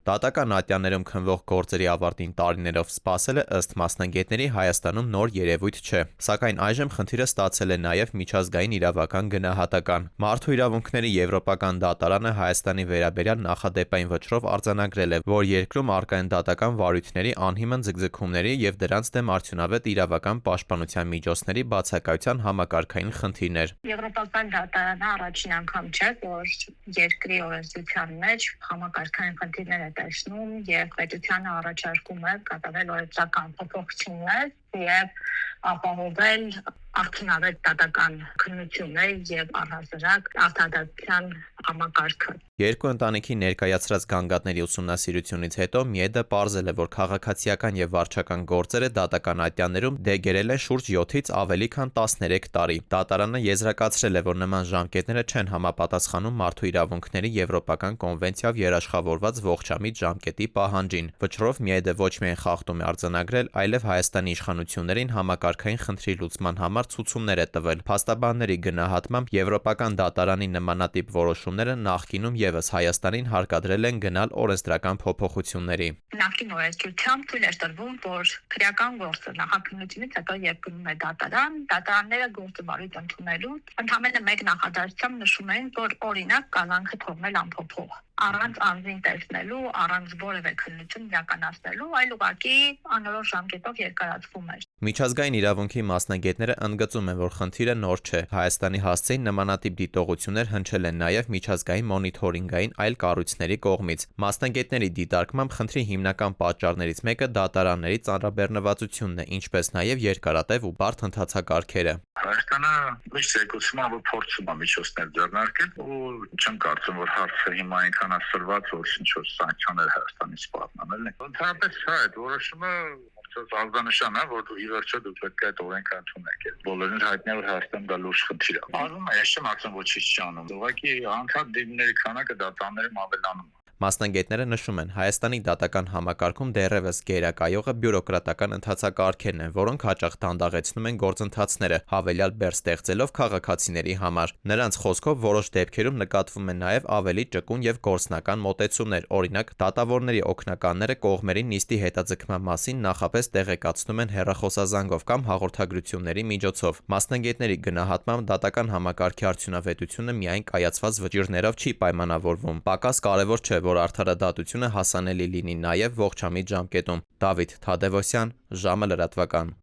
Դատական ատյաններում քննվող գործերի ավարտին տարիներով սպասելը ըստ մասնագետների Հայաստանում նոր երևույթ չէ, սակայն այժմ խնդիրը ստացել է նաև միջազգային իրավական գնահատական։ Մարդու իրավունքների Եվրոպական դատարանը Հայաստանի վերաբերյալ նախադեպային վճռով արձանագրել է, որ երկրում առկա են դատական վարույթների անհիմն ձգձգումների եւ դրանց դեմ արդյունավետ իրավական պաշտպանության միջոցների բացակայության համակարգային խնդիրներ։ Եվրոպական դատարանը առաջին անգամ չէ, որ երկրի օրենսդրության մեջ համակարգային խնդիրներ է տեսնում եւ պետությանը առաջարկում է կատարել օրենսդրական փոփոխություններ եւ ապահովել արդյունավետ դատական քննություններ եւ առհասարակ արտադատության համակարգը։ Երկու ընտանիքի ներկայացրած գանգատների ուսումնասիրությունից հետո ՄԻԵԴ-ը պարզել է, որ քաղաքացիական եւ վարչական գործերը դատական ատյաններում դեգերել են շուրջ 7-ից ավելի քան 13 տարի։ Դատարանը եզրակացրել է, որ նման ժամկետները չեն համապատասխանում մարդու իրավունքների Եվրոպական կոնվենցիայով երաշխավորված ողջամիտ ժամկետի պահանջին։ Վճռով ՄԻԵԴ-ը ոչ միայն խախտում է արձանագրել, այլև Հայաստանի իշխանություններին համակարգային խնդրի լուծման համար ցուցումներ է տվել։ Փաստաբանների գնահատմամբ Եվրոպական դատարանի նմանատիպ որոշումները նախկինում եւս Հայաստանին հարկադրել են գնալ օրենսդրական փոփոխությունների։ Նախկին օրենսդրությամբ թույլ է տրվում, որ քրեական գործը նախաքննությունից հետո երբ գնում է դատարանները գործը բարույթ ընդունելու ընդամենը մեկ նախադասությամբ նշում են, որ օրինակ կալանքը թողնել անփոփոխ, առանց անձին տեսնելու, առանց որևէ քննություն իրականացնելու, այլ ուղղակի անորոշ ժամկետով երկարացվում է։ Միջազգային իրավունքի մասնագետները ընդգծում են, որ խնդիրը նոր չէ։ Հայաստանի հասցեին նմանատիպ դիտողություններ հնչել են նաև միջազգային մոնիթորինգային այլ կառույցների կողմից։ Մասնագետների դիտարկմամբ խնդրի հիմնական պատճառներից մեկը դատարանների ծանրաբեռնվածությունն է, ինչպես նաև երկարատև ու բարդ ընթացակարգերը։ Հայաստանը միշտ զեկուցում է, որ փորձում է միջոցներ ձեռնարկել ու չեմ կարծում, որ հարցը հիմա այնքան ասրված, որ ինչ-որ սանկցիաներ Հայաստանից սպառնանել են։ Ընդհանրապես սա այդ որոշումը ազդանշան է, որ ի վերջո դուք պետք է այդ օրենքը ընդունեք։ Բոլորին հայտնի է, որ Հայաստանում դա լուրջ խնդիր է։ Արվում է, ես չեմ ասում ոչինչ չանում։ Ուղղակի անդադ դիմների քանակը դատարաններում ավելանում է։ Մասնագետները նշում են, Հայաստանի դատական համակարգում դեռևս գերակայողը բյուրոկրատական ընթացակարգերն են, որոնք հաճախ դանդաղեցնում են գործընթացները, հավելյալ բեռ ստեղծելով քաղաքացիների համար։ Նրանց խոսքով որոշ դեպքերում նկատվում են նաև ավելի ճկուն եւ գործնական մոտեցումներ, օրինակ դատավորների օգնականները կողմերին նիստի հետաձգման մասին նախապես տեղեկացնում են հեռախոսազանգով կամ հաղորդագրությունների միջոցով։ Մասնագետների գնահատմամբ դատական համակարգի արդյունավետությունը միայն կայացված վճիռներով չի պայմանավորվում։ Պակաս կարևոր չէ, որ արդարադատությունը հասանելի լինի նաև ողջամիտ ժամկետում։ Դավիթ Թադևոսյան, ժամը լրատվական։